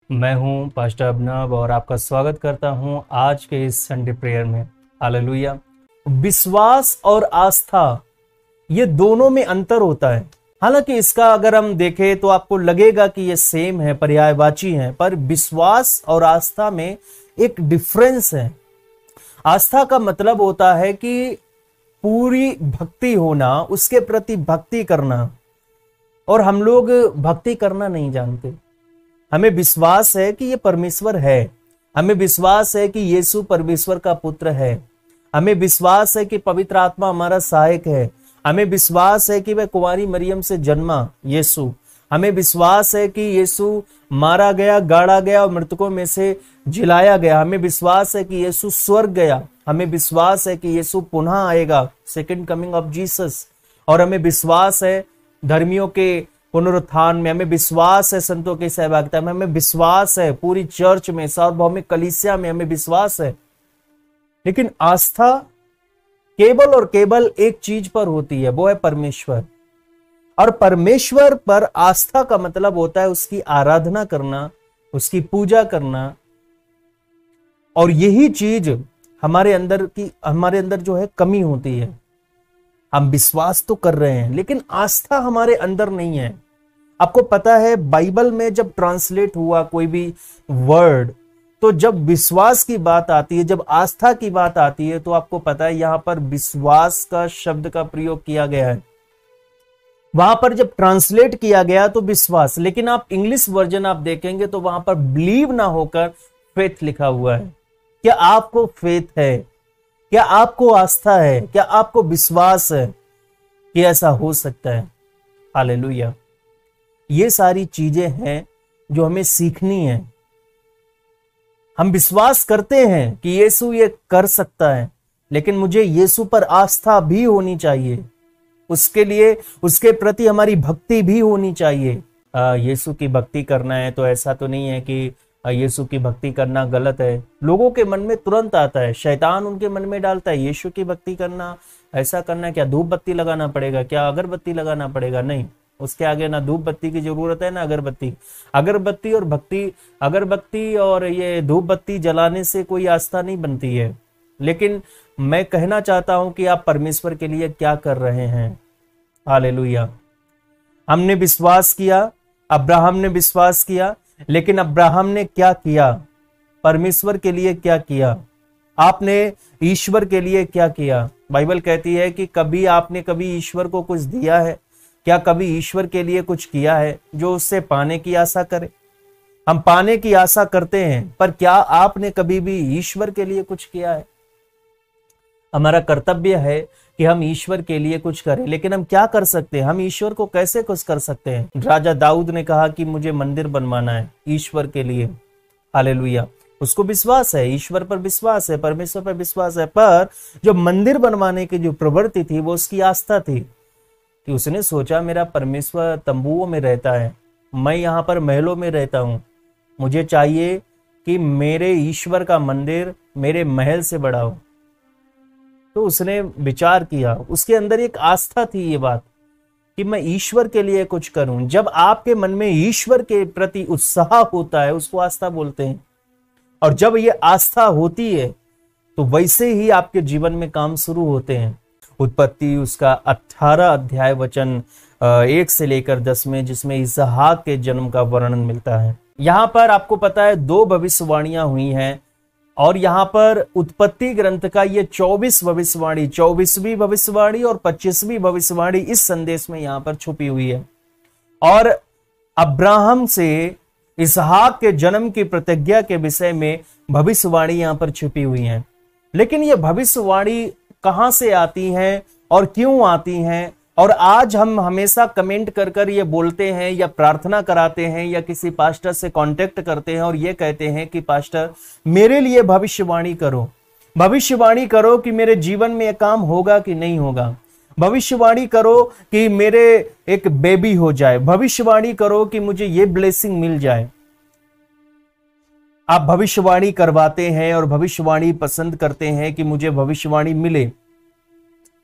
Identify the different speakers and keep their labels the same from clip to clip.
Speaker 1: मैं हूं पास्टर अभिनव और आपका स्वागत करता हूं आज के इस संडे प्रेयर में। हालेलुया। विश्वास और आस्था, ये दोनों में अंतर होता है। हालांकि इसका अगर हम देखें तो आपको लगेगा कि ये सेम है, पर्यायवाची है, पर विश्वास और आस्था में एक डिफरेंस है। आस्था का मतलब होता है कि पूरी भक्ति होना, उसके प्रति भक्ति करना, और हम लोग भक्ति करना नहीं जानते। हमें विश्वास है कि ये परमेश्वर है, हमें विश्वास है कि यीशु परमेश्वर का पुत्र है, हमें विश्वास है कि पवित्र आत्मा हमारा सहायक है, हमें विश्वास है कि वह कुंवारी मरियम से जन्मा यीशु, हमें विश्वास है कि यीशु मारा गया, गाड़ा गया और मृतकों में से जिलाया गया, हमें विश्वास है कि यीशु स्वर्ग गया, हमें विश्वास है कि यीशु पुनः आएगा, सेकंड कमिंग ऑफ जीसस, और हमें विश्वास है धर्मियों के पुनरुत्थान में, हमें विश्वास है संतों की सहभागिता में, हमें विश्वास है पूरी चर्च में, सार्वभौमिक कलीसिया में हमें विश्वास है। लेकिन आस्था केवल और केवल एक चीज पर होती है, वो है परमेश्वर। और परमेश्वर पर आस्था का मतलब होता है उसकी आराधना करना, उसकी पूजा करना। और यही चीज हमारे अंदर जो है कमी होती है। हम विश्वास तो कर रहे हैं लेकिन आस्था हमारे अंदर नहीं है। आपको पता है बाइबल में जब ट्रांसलेट हुआ कोई भी वर्ड, तो जब विश्वास की बात आती है, जब आस्था की बात आती है, तो आपको पता है यहां पर विश्वास का शब्द का प्रयोग किया गया है। वहां पर जब ट्रांसलेट किया गया तो विश्वास, लेकिन आप इंग्लिश वर्जन आप देखेंगे तो वहां पर बिलीव ना होकर फेथ लिखा हुआ है। क्या आपको फेथ है? क्या आपको आस्था है? क्या आपको विश्वास है कि ऐसा हो सकता है? हालेलुया। ये सारी चीजें हैं जो हमें सीखनी है। हम विश्वास करते हैं कि यीशु ये कर सकता है, लेकिन मुझे यीशु पर आस्था भी होनी चाहिए, उसके लिए उसके प्रति हमारी भक्ति भी होनी चाहिए। यीशु की भक्ति करना है तो ऐसा तो नहीं है कि यीशु की भक्ति करना गलत है। लोगों के मन में तुरंत आता है, शैतान उनके मन में डालता है यीशु की भक्ति करना, ऐसा करना, क्या धूप बत्ती लगाना पड़ेगा, क्या अगरबत्ती लगाना पड़ेगा? नहीं, उसके आगे ना धूप बत्ती की जरूरत है ना अगरबत्ती। अगरबत्ती और भक्ति, अगरबत्ती और ये धूप बत्ती जलाने से कोई आस्था नहीं बनती है। लेकिन मैं कहना चाहता हूं कि आप परमेश्वर के लिए क्या कर रहे हैं। हालेलुया। हमने विश्वास किया, अब्राहम ने विश्वास किया, लेकिन अब्राहम ने क्या किया? परमेश्वर के लिए क्या किया? आपने ईश्वर के लिए क्या किया? बाइबल कहती है कि कभी आपने कभी ईश्वर को कुछ दिया है? क्या कभी ईश्वर के लिए कुछ किया है जो उससे पाने की आशा करे? हम पाने की आशा करते हैं, पर क्या आपने कभी भी ईश्वर के लिए कुछ किया है? हमारा कर्तव्य है कि हम ईश्वर के लिए कुछ करें, लेकिन हम क्या कर सकते हैं? हम ईश्वर को कैसे कुछ कर सकते हैं? राजा दाऊद ने कहा कि मुझे मंदिर बनवाना है ईश्वर के लिए। हालेलुया। उसको विश्वास है, ईश्वर पर विश्वास है, परमेश्वर पर विश्वास है, पर जो मंदिर बनवाने की जो प्रवृत्ति थी वो उसकी आस्था थी कि उसने सोचा मेरा परमेश्वर तंबुओं में रहता है, मैं यहाँ पर महलों में रहता हूँ, मुझे चाहिए कि मेरे ईश्वर का मंदिर मेरे महल से बड़ा हो। तो उसने विचार किया, उसके अंदर एक आस्था थी ये बात कि मैं ईश्वर के लिए कुछ करूं। जब आपके मन में ईश्वर के प्रति उत्साह होता है उसको आस्था बोलते हैं। और जब ये आस्था होती है तो वैसे ही आपके जीवन में काम शुरू होते हैं। उत्पत्ति उसका 18 अध्याय वचन 1 से लेकर 10 में, जिसमें इसहाक के जन्म का वर्णन मिलता है। यहां पर आपको पता है 2 भविष्यवाणियां हुई हैं, और यहां पर उत्पत्ति ग्रंथ का ये 24 भविष्यवाणी, 24वीं भविष्यवाणी और 25वीं भविष्यवाणी इस संदेश में यहां पर छुपी हुई है। और अब्राहम से इसहाक के जन्म की प्रतिज्ञा के विषय में भविष्यवाणी यहां पर छुपी हुई है। लेकिन ये भविष्यवाणी कहां से आती हैं और क्यों आती हैं? और आज हम हमेशा कमेंट कर कर ये बोलते हैं या प्रार्थना कराते हैं या किसी पास्टर से कांटेक्ट करते हैं और ये कहते हैं कि पास्टर मेरे लिए भविष्यवाणी करो, भविष्यवाणी करो कि मेरे जीवन में ये काम होगा कि नहीं होगा, भविष्यवाणी करो कि मेरे एक बेबी हो जाए, भविष्यवाणी करो कि मुझे ये ब्लेसिंग मिल जाए। आप भविष्यवाणी करवाते हैं और भविष्यवाणी पसंद करते हैं कि मुझे भविष्यवाणी मिले।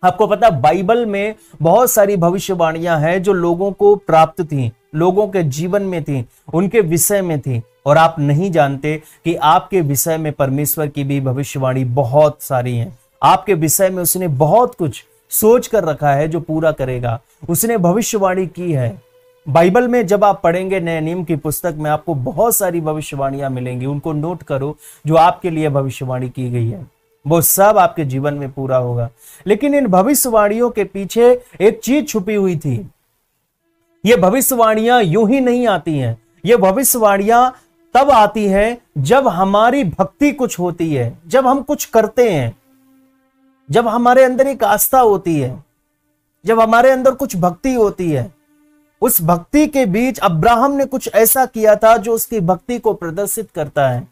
Speaker 1: आपको पता बाइबल में बहुत सारी भविष्यवाणियां हैं जो लोगों को प्राप्त थी, लोगों के जीवन में थी, उनके विषय में थी, और आप नहीं जानते कि आपके विषय में परमेश्वर की भी भविष्यवाणी बहुत सारी है। आपके विषय में उसने बहुत कुछ सोच कर रखा है जो पूरा करेगा। उसने भविष्यवाणी की है। बाइबल में जब आप पढ़ेंगे नए नियम की पुस्तक में, आपको बहुत सारी भविष्यवाणियां मिलेंगी। उनको नोट करो, जो आपके लिए भविष्यवाणी की गई है वो सब आपके जीवन में पूरा होगा। लेकिन इन भविष्यवाणियों के पीछे एक चीज छुपी हुई थी। ये भविष्यवाणियां यूं ही नहीं आती हैं। ये भविष्यवाणियां तब आती हैं जब हमारी भक्ति कुछ होती है, जब हम कुछ करते हैं, जब हमारे अंदर एक आस्था होती है, जब हमारे अंदर कुछ भक्ति होती है। उस भक्ति के बीच अब्राहम ने कुछ ऐसा किया था जो उसकी भक्ति को प्रदर्शित करता है।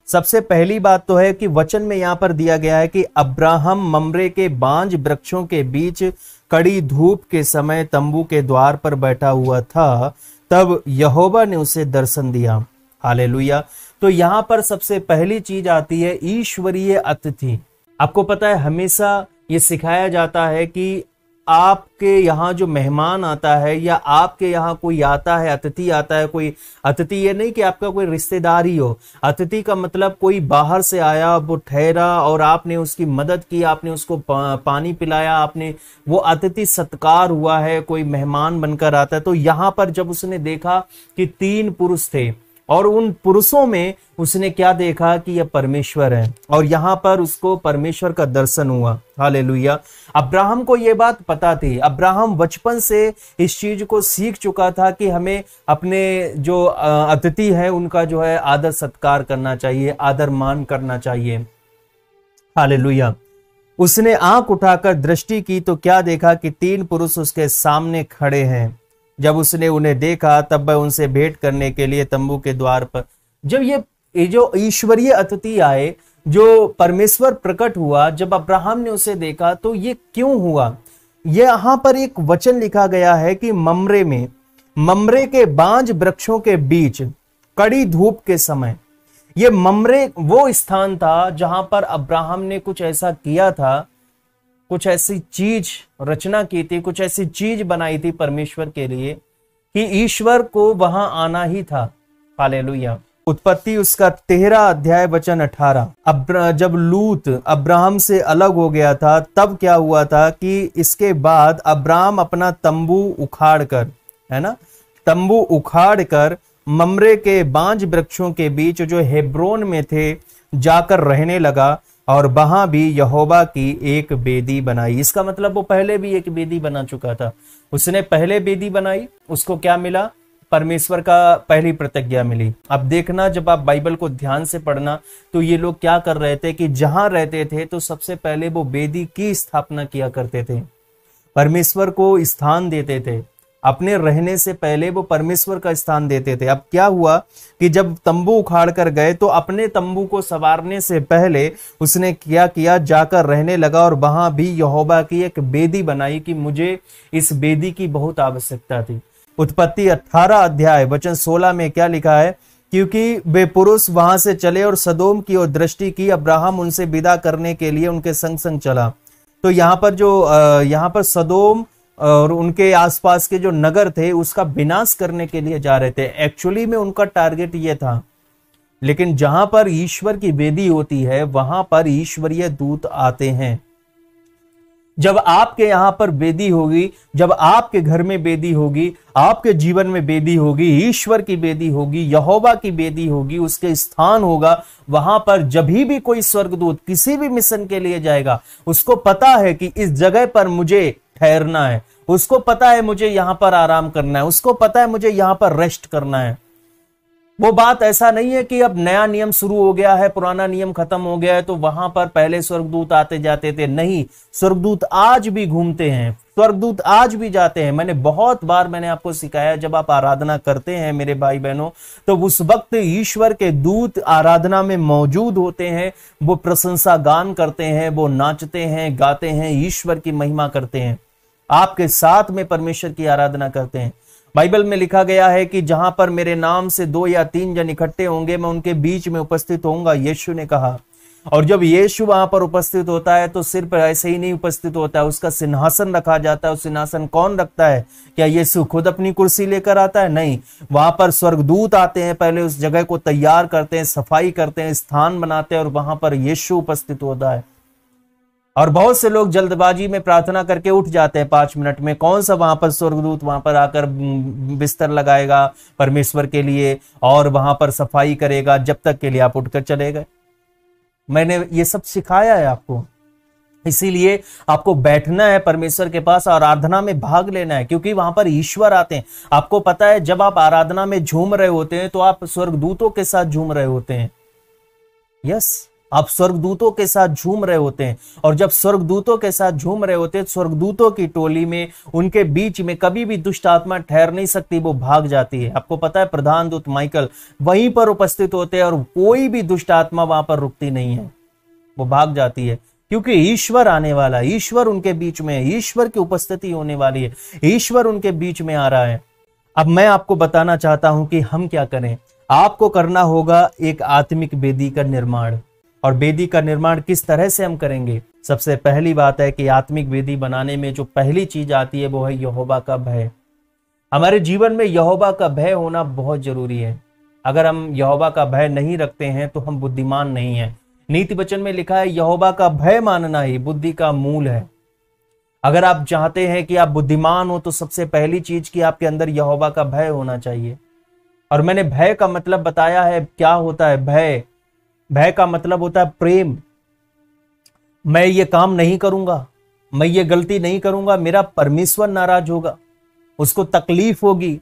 Speaker 1: सबसे पहली बात तो है कि वचन में यहां पर दिया गया है कि अब्राहम ममरे के बांज वृक्षों के बीच कड़ी धूप के समय तंबू के द्वार पर बैठा हुआ था, तब यहोवा ने उसे दर्शन दिया। हालेलुया। तो यहां पर सबसे पहली चीज आती है ईश्वरीय अतिथि। आपको पता है, हमेशा ये सिखाया जाता है कि आपके यहाँ जो मेहमान आता है या आपके यहाँ कोई आता है, अतिथि आता है, कोई अतिथि ये नहीं कि आपका कोई रिश्तेदार ही हो। अतिथि का मतलब कोई बाहर से आया, वो ठहरा और आपने उसकी मदद की, आपने उसको पानी पिलाया, आपने वो अतिथि सत्कार हुआ है, कोई मेहमान बनकर आता है। तो यहाँ पर जब उसने देखा कि 3 पुरुष थे और उन पुरुषों में उसने क्या देखा कि यह परमेश्वर है, और यहां पर उसको परमेश्वर का दर्शन हुआ। हालेलुया। अब्राहम को यह बात पता थी। अब्राहम बचपन से इस चीज को सीख चुका था कि हमें अपने जो अतिथि है उनका जो है आदर सत्कार करना चाहिए, आदर मान करना चाहिए। हालेलुया। उसने आंख उठाकर दृष्टि की तो क्या देखा कि 3 पुरुष उसके सामने खड़े हैं। जब उसने उन्हें देखा तब वह उनसे भेंट करने के लिए तंबू के द्वार पर, जब ये जो ईश्वरीय अतिथि आए, जो परमेश्वर प्रकट हुआ, जब अब्राहम ने उसे देखा तो ये क्यों हुआ? ये यहां पर एक वचन लिखा गया है कि ममरे के बांज वृक्षों के बीच कड़ी धूप के समय। ये ममरे वो स्थान था जहां पर अब्राहम ने कुछ ऐसा किया था, कुछ ऐसी चीज रचना की थी, कुछ ऐसी चीज बनाई थी परमेश्वर के लिए कि ईश्वर को वहां आना ही था। हालेलुया। उत्पत्ति उसका 13 अध्याय वचन 18। जब लूत अब्राहम से अलग हो गया था तब क्या हुआ था कि इसके बाद अब्राहम अपना तंबू उखाड़ कर, है ना, तंबू उखाड़ कर ममरे के बांज वृक्षों के बीच जो हेब्रोन में थे जाकर रहने लगा और वहां भी यहोवा की एक वेदी बनाई। इसका मतलब वो पहले भी एक वेदी बना चुका था। उसने पहले वेदी बनाई, उसको क्या मिला? परमेश्वर का पहली प्रतिज्ञा मिली। अब देखना, जब आप बाइबल को ध्यान से पढ़ना तो ये लोग क्या कर रहे थे कि जहां रहते थे तो सबसे पहले वो वेदी की स्थापना किया करते थे, परमेश्वर को स्थान देते थे। अपने रहने से पहले वो परमेश्वर का स्थान देते थे। अब क्या हुआ कि जब तंबू उखाड़ कर गए तो अपने तंबू को संवारने से पहले उसने क्या किया, जाकर रहने लगा और वहां भी यहोवा की एक वेदी बनाई कि मुझे इस वेदी की बहुत आवश्यकता थी। उत्पत्ति 18 अध्याय वचन 16 में क्या लिखा है? क्योंकि वे पुरुष वहां से चले और सदोम की ओर दृष्टि की, अब्राहम उनसे विदा करने के लिए उनके संग संग चला। तो यहाँ पर सदोम और उनके आसपास के जो नगर थे उसका विनाश करने के लिए जा रहे थे। एक्चुअली में उनका टारगेट ये था। लेकिन जहां पर ईश्वर की वेदी होती है वहां पर ईश्वरीय दूत आते हैं। जब आपके यहां पर वेदी होगी, जब आपके घर में वेदी होगी, आपके जीवन में वेदी होगी, ईश्वर की वेदी होगी, यहोवा की वेदी होगी, उसके स्थान होगा, वहां पर जब भी कोई स्वर्गदूत किसी भी मिशन के लिए जाएगा, उसको पता है कि इस जगह पर मुझे ठहरना है, उसको पता है मुझे यहां पर आराम करना है, उसको पता है मुझे यहां पर रेस्ट करना है। वो बात ऐसा नहीं है कि अब नया नियम शुरू हो गया है, पुराना नियम खत्म हो गया है तो वहां पर पहले स्वर्गदूत आते जाते थे। नहीं, स्वर्गदूत आज भी घूमते हैं, स्वर्गदूत आज भी जाते हैं। मैंने आपको सिखाया, जब आप आराधना करते हैं मेरे भाई बहनों, तो उस वक्त ईश्वर के दूत आराधना में मौजूद होते हैं। वो प्रशंसा गान करते हैं, वो नाचते हैं, गाते हैं, ईश्वर की महिमा करते हैं, आपके साथ में परमेश्वर की आराधना करते हैं। बाइबल में लिखा गया है कि जहां पर मेरे नाम से 2 या 3 जन इकट्ठे होंगे मैं उनके बीच में उपस्थित होऊंगा, यीशु ने कहा। और जब यीशु वहां पर उपस्थित होता है तो सिर्फ ऐसे ही नहीं उपस्थित होता है, उसका सिंहासन रखा जाता है। उस सिंहासन कौन रखता है? क्या यीशु खुद अपनी कुर्सी लेकर आता है? नहीं, वहां पर स्वर्गदूत आते हैं, पहले उस जगह को तैयार करते हैं, सफाई करते हैं, स्थान बनाते हैं और वहां पर यीशु उपस्थित होता है। और बहुत से लोग जल्दबाजी में प्रार्थना करके उठ जाते हैं 5 मिनट में। कौन सा वहां पर स्वर्गदूत वहां पर आकर बिस्तर लगाएगा परमेश्वर के लिए और वहां पर सफाई करेगा जब तक के लिए आप उठकर चले गए? मैंने ये सब सिखाया है आपको, इसीलिए आपको बैठना है परमेश्वर के पास, आराधना में भाग लेना है, क्योंकि वहां पर ईश्वर आते हैं। आपको पता है जब आप आराधना में झूम रहे होते हैं तो आप स्वर्गदूतों के साथ झूम रहे होते हैं। यस, आप स्वर्गदूतों के साथ झूम रहे होते हैं। और जब स्वर्गदूतों के साथ झूम रहे होते हैं, स्वर्गदूतों की टोली में, उनके बीच में कभी भी दुष्ट आत्मा ठहर नहीं सकती, वो भाग जाती है। आपको पता है प्रधान दूत माइकल वहीं पर उपस्थित होते हैं और कोई भी दुष्ट आत्मा वहां पर रुकती नहीं है, वो भाग जाती है, क्योंकि ईश्वर आने वाला है, ईश्वर उनके बीच में है, ईश्वर की उपस्थिति होने वाली है, ईश्वर उनके बीच में आ रहा है। अब मैं आपको बताना चाहता हूं कि हम क्या करें। आपको करना होगा एक आत्मिक वेदी का निर्माण। और वेदी का निर्माण किस तरह से हम करेंगे? सबसे पहली बात है कि आत्मिक वेदी बनाने में जो पहली चीज आती है वो है यहोवा का भय। हमारे जीवन में यहोवा का भय होना बहुत जरूरी है। अगर हम यहोवा का भय नहीं रखते हैं तो हम बुद्धिमान नहीं हैं। नीति वचन में लिखा है यहोवा का भय मानना ही बुद्धि का मूल है। अगर आप चाहते हैं कि आप बुद्धिमान हो तो सबसे पहली चीज कि आपके अंदर यहोवा का भय होना चाहिए। और मैंने भय का मतलब बताया है, क्या होता है भय? भय का मतलब होता है प्रेम। मैं ये काम नहीं करूंगा, मैं ये गलती नहीं करूंगा, मेरा परमेश्वर नाराज होगा, उसको तकलीफ होगी,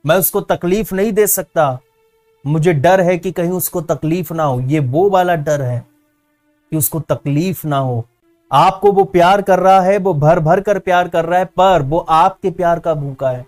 Speaker 1: मैं उसको तकलीफ नहीं दे सकता, मुझे डर है कि कहीं उसको तकलीफ ना हो। ये वो वाला डर है कि उसको तकलीफ ना हो। आपको वो प्यार कर रहा है, वो भर भर कर प्यार कर रहा है, पर वो आपके प्यार का भूखा है।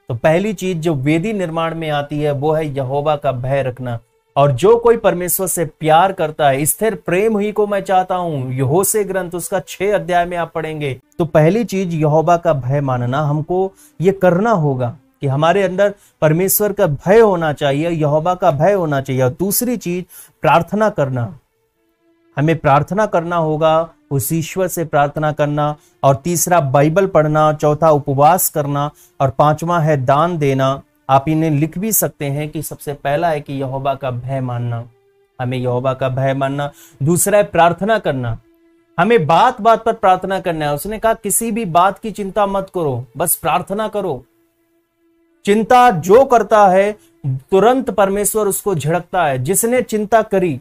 Speaker 1: तो पहली चीज जो वेदी निर्माण में आती है वो है यहोवा का भय रखना। और जो कोई परमेश्वर से प्यार करता है, स्थिर प्रेम ही को मैं चाहता हूं, यहोशे ग्रंथ उसका 6 अध्याय में आप पढ़ेंगे। तो पहली चीज यहोवा का भय मानना, हमको ये करना होगा कि हमारे अंदर परमेश्वर का भय होना चाहिए, यहोवा का भय होना चाहिए। और दूसरी चीज प्रार्थना करना, हमें प्रार्थना करना होगा, उस ईश्वर से प्रार्थना करना। और तीसरा बाइबल पढ़ना, चौथा उपवास करना और पांचवा है दान देना। आप इन्हें लिख भी सकते हैं कि सबसे पहला है कि यहोवा का भय मानना, हमें यहोवा का भय मानना। दूसरा है प्रार्थना करना, हमें बात बात पर प्रार्थना करना है। उसने कहा किसी भी बात की चिंता मत करो, बस प्रार्थना करो। चिंता जो करता है तुरंत परमेश्वर उसको झिड़कता है। जिसने चिंता करी,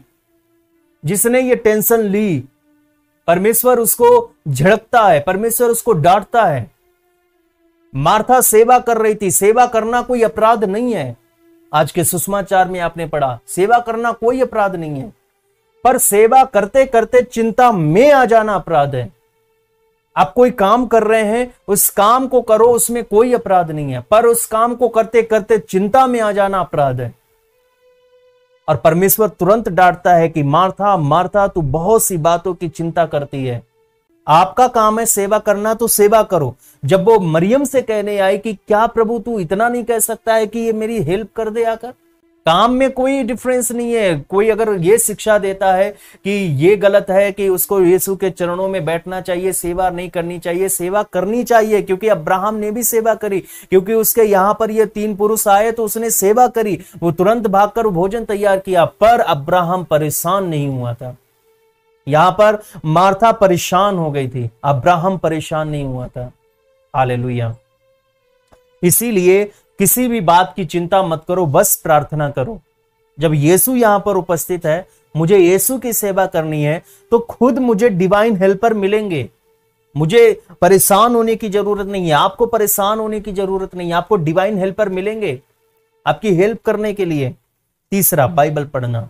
Speaker 1: जिसने ये टेंशन ली, परमेश्वर उसको झिड़कता है, परमेश्वर उसको डांटता है। मार्था सेवा कर रही थी, सेवा करना कोई अपराध नहीं है। आज के सुसमाचार में आपने पढ़ा, सेवा करना कोई अपराध नहीं है, पर सेवा करते करते चिंता में आ जाना अपराध है। आप कोई काम कर रहे हैं, उस काम को करो, उसमें कोई अपराध नहीं है, पर उस काम को करते करते चिंता में आ जाना अपराध है। और परमेश्वर तुरंत डांटता है कि मार्था मार्था, तू बहुत सी बातों की चिंता करती है। आपका काम है सेवा करना, तो सेवा करो। जब वो मरियम से कहने आई कि क्या प्रभु तू इतना नहीं कह सकता है कि ये मेरी हेल्प कर दे आकर, काम में कोई डिफरेंस नहीं है। कोई अगर ये शिक्षा देता है कि ये गलत है कि उसको यीशु के चरणों में बैठना चाहिए, सेवा नहीं करनी चाहिए, सेवा करनी चाहिए, क्योंकि अब्राहम ने भी सेवा करी। क्योंकि उसके यहां पर ये 3 पुरुष आए तो उसने सेवा करी, वो तुरंत भागकर भोजन तैयार किया, पर अब्राहम परेशान नहीं हुआ था। यहां पर मार्था परेशान हो गई थी, अब्राहम परेशान नहीं हुआ था। हालेलुया। इसीलिए किसी भी बात की चिंता मत करो, बस प्रार्थना करो। जब यीशु यहां पर उपस्थित है, मुझे यीशु की सेवा करनी है, तो खुद मुझे डिवाइन हेल्पर मिलेंगे। मुझे परेशान होने की जरूरत नहीं है, आपको परेशान होने की जरूरत नहीं है, आपको डिवाइन हेल्पर मिलेंगे आपकी हेल्प करने के लिए। तीसरा, बाइबल पढ़ना।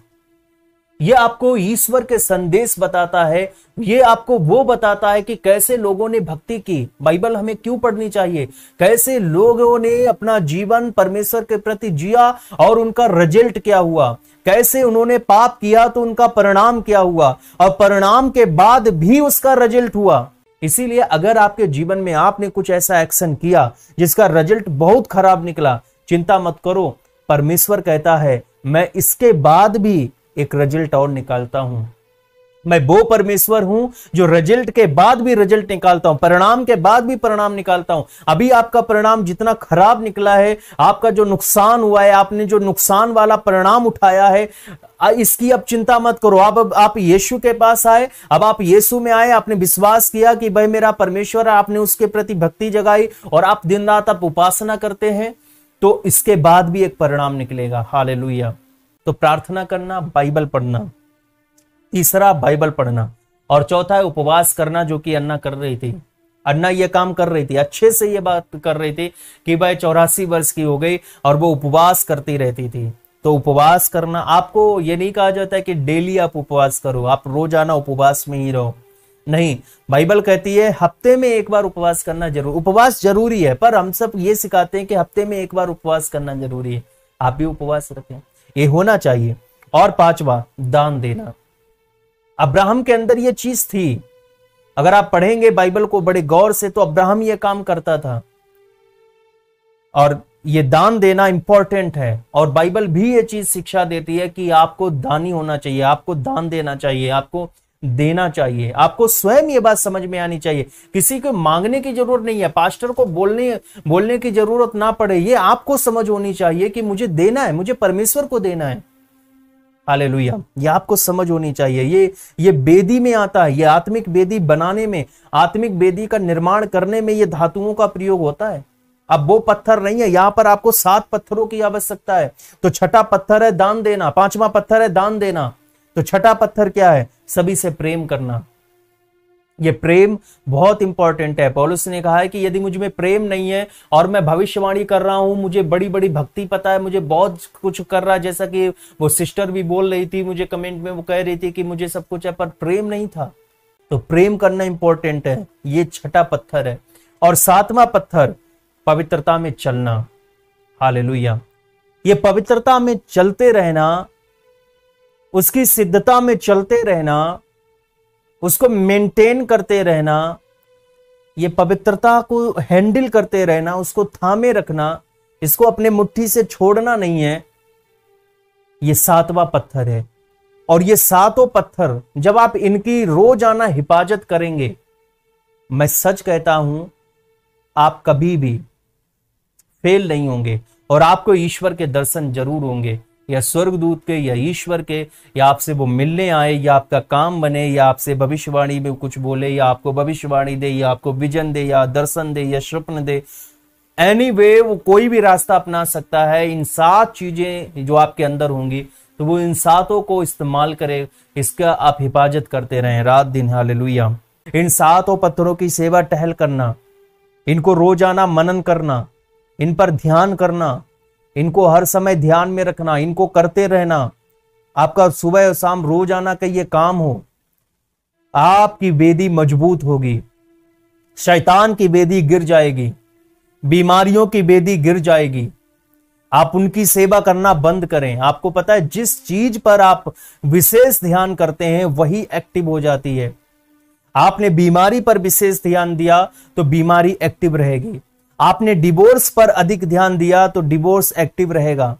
Speaker 1: यह आपको ईश्वर के संदेश बताता है, यह आपको वो बताता है कि कैसे लोगों ने भक्ति की। बाइबल हमें क्यों पढ़नी चाहिए, कैसे लोगों ने अपना जीवन परमेश्वर के प्रति जिया और उनका रिजल्ट क्या हुआ, कैसे उन्होंने पाप किया तो उनका परिणाम क्या हुआ, और परिणाम के बाद भी उसका रिजल्ट हुआ। इसीलिए अगर आपके जीवन में आपने कुछ ऐसा एक्शन किया जिसका रिजल्ट बहुत खराब निकला, चिंता मत करो। परमेश्वर कहता है मैं इसके बाद भी एक रिजल्ट और निकालता हूं। मैं वो परमेश्वर हूं जो रिजल्ट के बाद भी रिजल्ट निकालता हूं, परिणाम के बाद भी परिणाम निकालता हूं। अभी आपका परिणाम जितना खराब निकला है, आपका जो नुकसान हुआ है, आपने जो नुकसान वाला परिणाम उठाया है, इसकी अब चिंता मत करो। अब आप यीशु के पास आए, अब आप यीशु में आए, आपने विश्वास किया कि भाई मेरा परमेश्वर है, आपने उसके प्रति भक्ति जगाई और आप दिन रात आप उपासना करते हैं, तो इसके बाद भी एक परिणाम निकलेगा। हालेलुया। तो प्रार्थना करना, बाइबल पढ़ना, तीसरा बाइबल पढ़ना, और चौथा है उपवास करना, जो कि अन्ना कर रही थी। अन्ना ये काम कर रही थी, अच्छे से ये बात कर रही थी कि भाई 84 वर्ष की हो गई और वो उपवास करती रहती थी। तो उपवास करना, आपको ये नहीं कहा जाता है कि डेली आप उपवास करो, आप रोजाना उपवास में ही रहो, नहीं। बाइबल कहती है हफ्ते में एक बार उपवास करना जरूर, उपवास जरूरी है, पर हम सब ये सिखाते हैं कि हफ्ते में एक बार उपवास करना जरूरी है। आप भी उपवास रखें, ये होना चाहिए। और पांचवा, दान देना। अब्राहम के अंदर ये चीज थी। अगर आप पढ़ेंगे बाइबल को बड़े गौर से, तो अब्राहम ये काम करता था। और ये दान देना इंपॉर्टेंट है, और बाइबल भी ये चीज शिक्षा देती है कि आपको दानी होना चाहिए, आपको दान देना चाहिए, आपको देना चाहिए। आपको स्वयं ये बात समझ में आनी चाहिए। किसी को मांगने की जरूरत नहीं है, पास्टर को बोलने की जरूरत ना पड़े। ये आपको समझ होनी चाहिए कि मुझे देना है, मुझे परमेश्वर को देना है। हालेलुया। ये आपको समझ होनी चाहिए। ये वेदी में आता है, ये आत्मिक वेदी बनाने में, आत्मिक वेदी का निर्माण करने में ये धातुओं का प्रयोग होता है। अब वो पत्थर नहीं है, यहां पर आपको 7 पत्थरों की आवश्यकता है। तो छठा पत्थर है दान देना, पांचवा पत्थर है दान देना। तो छठा पत्थर क्या है? सभी से प्रेम करना। ये प्रेम बहुत इंपॉर्टेंट है। पौलुस ने कहा है कि यदि मुझ में प्रेम नहीं है और मैं भविष्यवाणी कर रहा हूं, मुझे बड़ी बड़ी भक्ति पता है, मुझे बहुत कुछ कर रहा है, जैसा कि वो सिस्टर भी बोल रही थी मुझे कमेंट में, वो कह रही थी कि मुझे सब कुछ है, पर प्रेम नहीं था। तो प्रेम करना इंपॉर्टेंट है, ये छठा पत्थर है। और सातवां पत्थर, पवित्रता में चलना। हालेलुया। ये पवित्रता में चलते रहना, उसकी सिद्धता में चलते रहना, उसको मेंटेन करते रहना, ये पवित्रता को हैंडल करते रहना, उसको थामे रखना, इसको अपने मुट्ठी से छोड़ना नहीं है। ये सातवां पत्थर है। और ये सातों पत्थर जब आप इनकी रोजाना हिफाजत करेंगे, मैं सच कहता हूं, आप कभी भी फेल नहीं होंगे और आपको ईश्वर के दर्शन जरूर होंगे, या स्वर्गदूत के, या ईश्वर के, या आपसे वो मिलने आए, या आपका काम बने, या आपसे भविष्यवाणी में कुछ बोले, या आपको भविष्यवाणी दे, या आपको विजन दे, या दर्शन दे, या स्वप्न दे। एनीवे, वो कोई भी रास्ता अपना सकता है। इन 7 चीजें जो आपके अंदर होंगी, तो वो इन 7 को इस्तेमाल करे, इसका आप हिफाजत करते रहें रात दिन। हालेलुया। इन 7 पत्थरों की सेवा टहल करना, इनको रोजाना मनन करना, इन पर ध्यान करना, इनको हर समय ध्यान में रखना, इनको करते रहना। आपका सुबह और शाम रोजाना का ये काम हो, आपकी वेदी मजबूत होगी, शैतान की वेदी गिर जाएगी, बीमारियों की वेदी गिर जाएगी। आप उनकी सेवा करना बंद करें। आपको पता है, जिस चीज पर आप विशेष ध्यान करते हैं वही एक्टिव हो जाती है। आपने बीमारी पर विशेष ध्यान दिया तो बीमारी एक्टिव रहेगी। आपने डिवोर्स पर अधिक ध्यान दिया तो डिवोर्स एक्टिव रहेगा।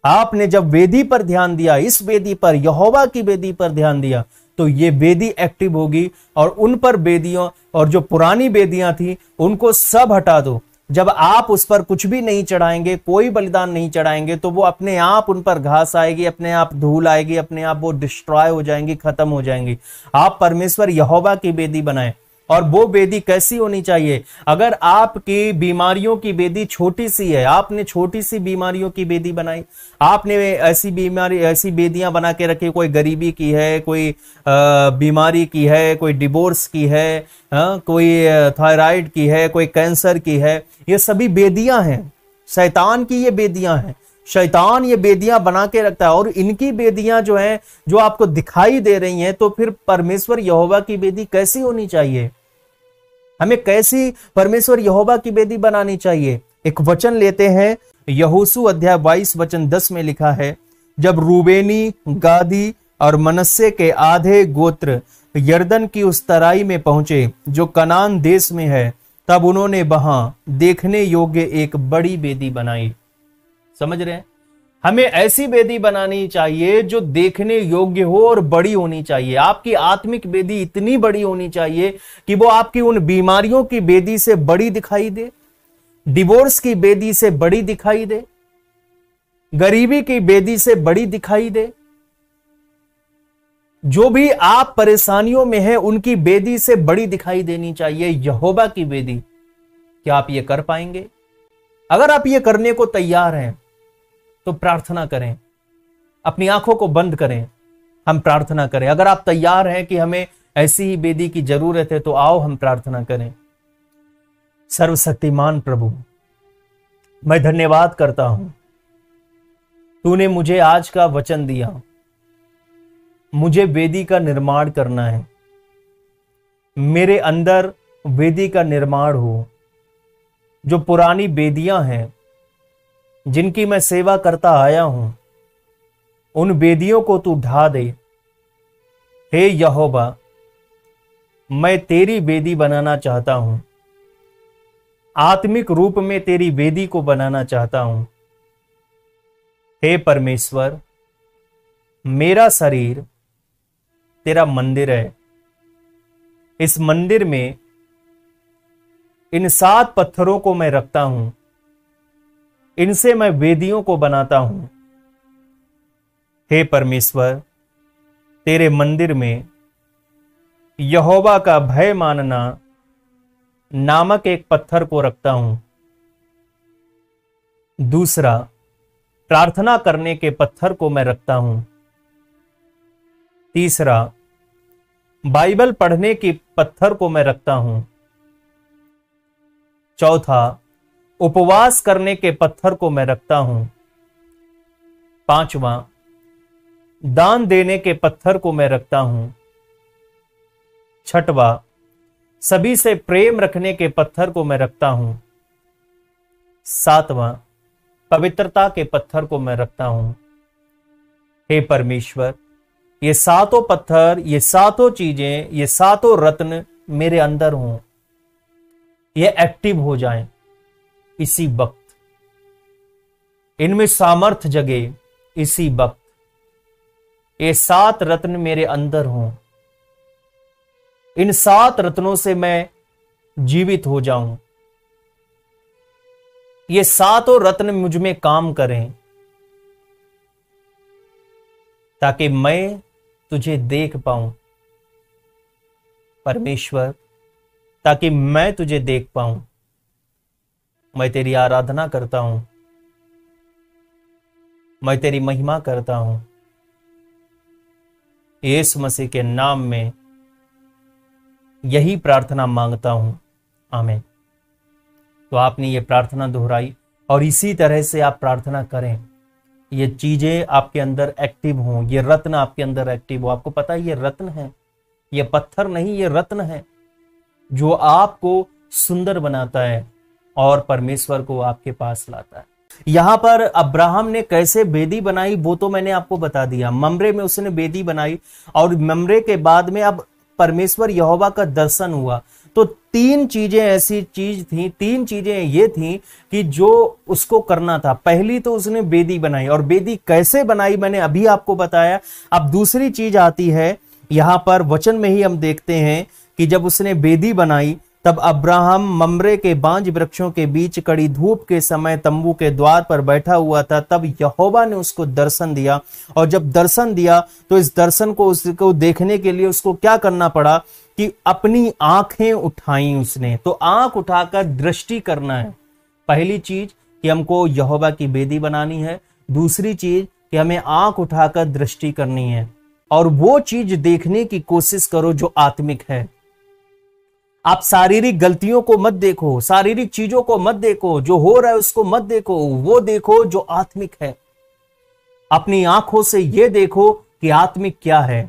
Speaker 1: आपने जब वेदी पर ध्यान दिया, इस वेदी पर, यहोवा की वेदी पर ध्यान दिया, तो ये वेदी एक्टिव होगी। और उन पर वेदियों, और जो पुरानी वेदियां थी, उनको सब हटा दो। जब आप उस पर कुछ भी नहीं चढ़ाएंगे, कोई बलिदान नहीं चढ़ाएंगे, तो वो अपने आप, उन पर घास आएगी, अपने आप धूल आएगी, अपने आप वो डिस्ट्रॉय हो जाएंगी, खत्म हो जाएंगी। आप परमेश्वर यहोवा की वेदी बनाएं। और वो वेदी कैसी होनी चाहिए? अगर आपकी बीमारियों की वेदी छोटी सी है, आपने छोटी सी बीमारियों की वेदी बनाई, आपने ऐसी वेदियां बना के रखी, कोई गरीबी की है, कोई बीमारी की है, कोई डिवोर्स की है, कोई थायराइड की है, कोई कैंसर की है, ये सभी वेदियां हैं, शैतान की ये वेदियां हैं। शैतान ये वेदियां बना के रखता है, और इनकी वेदियां जो हैं, जो आपको दिखाई दे रही हैं, तो फिर परमेश्वर यहोवा की वेदी कैसी होनी चाहिए? हमें कैसी परमेश्वर यहोवा की वेदी बनानी चाहिए? एक वचन लेते हैं, यहोशू अध्याय 22 वचन 10 में लिखा है, जब रूबेनी, गादी और मनस्से के आधे गोत्र यरदन की उस तराई में पहुंचे जो कनान देश में है, तब उन्होंने वहां देखने योग्य एक बड़ी वेदी बनाई। समझ रहे हैं? हमें ऐसी वेदी बनानी चाहिए जो देखने योग्य हो और बड़ी होनी चाहिए। आपकी आत्मिक वेदी इतनी बड़ी होनी चाहिए कि वो आपकी उन बीमारियों की वेदी से बड़ी दिखाई दे, डिवोर्स की वेदी से बड़ी दिखाई दे, गरीबी की वेदी से बड़ी दिखाई दे। जो भी आप परेशानियों में हैं उनकी वेदी से बड़ी दिखाई देनी चाहिए यहोवा की वेदी। क्या आप ये कर पाएंगे? अगर आप ये करने को तैयार हैं तो प्रार्थना करें, अपनी आंखों को बंद करें, हम प्रार्थना करें। अगर आप तैयार हैं कि हमें ऐसी ही वेदी की जरूरत है तो आओ हम प्रार्थना करें। सर्वशक्तिमान प्रभु, मैं धन्यवाद करता हूं, तूने मुझे आज का वचन दिया। मुझे वेदी का निर्माण करना है, मेरे अंदर वेदी का निर्माण हो। जो पुरानी वेदियां हैं जिनकी मैं सेवा करता आया हूं, उन वेदियों को तू ढा दे। हे यहोवा, मैं तेरी वेदी बनाना चाहता हूं, आत्मिक रूप में तेरी वेदी को बनाना चाहता हूं। हे परमेश्वर, मेरा शरीर तेरा मंदिर है। इस मंदिर में इन 7 पत्थरों को मैं रखता हूं, इनसे मैं वेदियों को बनाता हूं। हे परमेश्वर, तेरे मंदिर में यहोवा का भय मानना नामक एक पत्थर को रखता हूं। दूसरा, प्रार्थना करने के पत्थर को मैं रखता हूं। तीसरा, बाइबल पढ़ने के पत्थर को मैं रखता हूं। चौथा, उपवास करने के पत्थर को मैं रखता हूं। पांचवा, दान देने के पत्थर को मैं रखता हूं। छठवा, सभी से प्रेम रखने के पत्थर को मैं रखता हूं। सातवां, पवित्रता के पत्थर को मैं रखता हूं। हे परमेश्वर, ये 7 पत्थर, ये 7 चीजें, ये 7 रत्न मेरे अंदर हों, ये एक्टिव हो जाएं इसी वक्त, इनमें सामर्थ जगे इसी वक्त। ये 7 रत्न मेरे अंदर हों, इन 7 रत्नों से मैं जीवित हो जाऊं। ये 7 रत्न मुझ में काम करें ताकि मैं तुझे देख पाऊं। परमेश्वर, ताकि मैं तुझे देख पाऊं। मैं तेरी आराधना करता हूं, मैं तेरी महिमा करता हूं। यीशु मसीह के नाम में यही प्रार्थना मांगता हूं, आमीन। तो आपने ये प्रार्थना दोहराई और इसी तरह से आप प्रार्थना करें, ये चीजें आपके अंदर एक्टिव हों, ये रत्न आपके अंदर एक्टिव हो। आपको पता है ये रत्न है, ये पत्थर नहीं, ये रत्न है जो आपको सुंदर बनाता है और परमेश्वर को आपके पास लाता है। यहां पर अब्राहम ने कैसे वेदी बनाई वो तो मैंने आपको बता दिया। ममरे में उसने वेदी बनाई और ममरे के बाद में अब परमेश्वर यहोवा का दर्शन हुआ। तो 3 चीजें ऐसी चीज थी, 3 चीजें ये थी कि जो उसको करना था। पहली तो उसने वेदी बनाई, और वेदी कैसे बनाई मैंने अभी आपको बताया। अब दूसरी चीज आती है, यहां पर वचन में ही हम देखते हैं कि जब उसने वेदी बनाई तब अब्राहम ममरे के बांज वृक्षों के बीच कड़ी धूप के समय तंबू के द्वार पर बैठा हुआ था। तब यहोवा ने उसको दर्शन दिया, और जब दर्शन दिया तो इस दर्शन को उसको देखने के लिए उसको क्या करना पड़ा कि अपनी आंखें उठाई उसने। तो आंख उठाकर दृष्टि करना है। पहली चीज कि हमको यहोवा की वेदी बनानी है, दूसरी चीज कि हमें आंख उठाकर दृष्टि करनी है और वो चीज देखने की कोशिश करो जो आत्मिक है। आप शारीरिक गलतियों को मत देखो, शारीरिक चीजों को मत देखो, जो हो रहा है उसको मत देखो, वो देखो जो आत्मिक है। अपनी आंखों से ये देखो कि आत्मिक क्या है।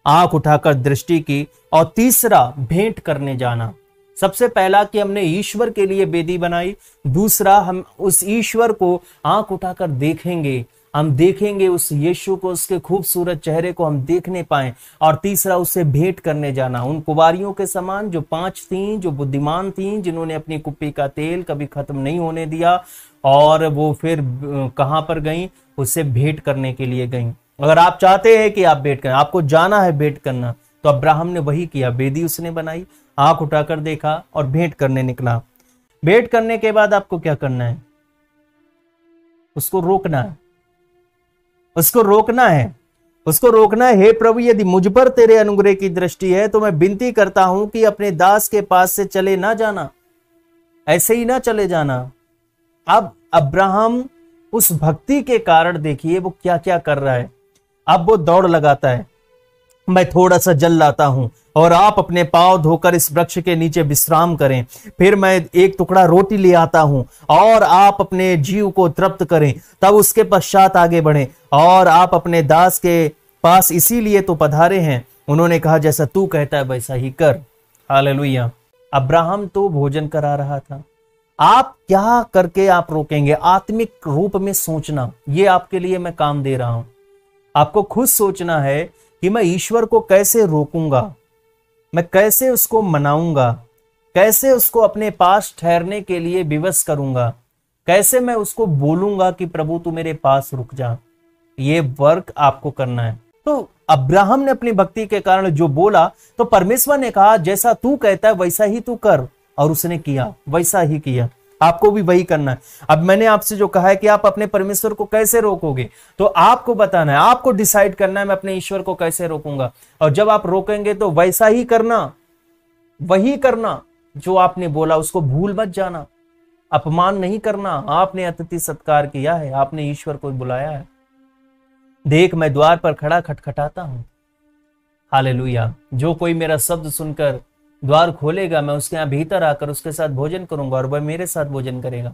Speaker 1: आंख उठाकर दृष्टि की। और तीसरा, भेंट करने जाना। सबसे पहला कि हमने ईश्वर के लिए वेदी बनाई, दूसरा हम उस ईश्वर को आंख उठाकर देखेंगे, हम देखेंगे उस यीशु को, उसके खूबसूरत चेहरे को हम देखने पाए। और तीसरा, उसे भेंट करने जाना, उन कुंवारियों के समान जो 5 थीं, जो बुद्धिमान थीं, जिन्होंने अपनी कुप्पी का तेल कभी खत्म नहीं होने दिया, और वो फिर कहां पर गई? उसे भेंट करने के लिए गई। अगर आप चाहते हैं कि आप भेंट करें, आपको जाना है भेंट करना, तो अब्राहम ने वही किया। बेदी उसने बनाई, आंख उठाकर देखा और भेंट करने निकला। भेंट करने के बाद आपको क्या करना है? उसको रोकना है, उसको रोकना है, उसको रोकना है। हे प्रभु, यदि मुझ पर तेरे अनुग्रह की दृष्टि है तो मैं विनती करता हूं कि अपने दास के पास से चले ना जाना, ऐसे ही ना चले जाना। अब अब्राहम उस भक्ति के कारण देखिए वो क्या क्या कर रहा है। अब वो दौड़ लगाता है, मैं थोड़ा सा जल लाता हूं और आप अपने पांव धोकर इस वृक्ष के नीचे विश्राम करें। फिर मैं एक टुकड़ा रोटी ले आता हूं और आप अपने जीव को तृप्त करें, तब उसके पश्चात आगे बढ़ें। और आप अपने दास के पास इसीलिए तो पधारे हैं। उन्होंने कहा, जैसा तू कहता है वैसा ही कर। हालेलुया। अब्राहम तो भोजन करा रहा था। आप क्या करके आप रोकेंगे? आत्मिक रूप में सोचना, ये आपके लिए मैं काम दे रहा हूं। आपको खुद सोचना है कि मैं ईश्वर को कैसे रोकूंगा, मैं कैसे उसको मनाऊंगा, कैसे उसको अपने पास ठहरने के लिए विवश करूंगा, कैसे मैं उसको बोलूंगा कि प्रभु तू मेरे पास रुक जा। ये वर्क आपको करना है। तो अब्राहम ने अपनी भक्ति के कारण जो बोला, तो परमेश्वर ने कहा जैसा तू कहता है वैसा ही तू कर, और उसने किया, वैसा ही किया। आपको भी वही करना है। अब मैंने आपसे जो कहा है कि आप अपने परमेश्वर को कैसे रोकोगे, तो आपको बताना है, आपको डिसाइड करना है मैं अपने ईश्वर को कैसे रोकूंगा। और जब आप रोकेंगे तो वैसा ही करना, वही करना जो आपने बोला, उसको भूल मत जाना। अपमान नहीं करना। आपने अतिथि सत्कार किया है, आपने ईश्वर को बुलाया है। देख मैं द्वार पर खड़ा खटखटाता हूं। हालेलुया। जो कोई मेरा शब्द सुनकर द्वार खोलेगा, मैं उसके यहां भीतर आकर उसके साथ भोजन करूंगा और वह मेरे साथ भोजन करेगा।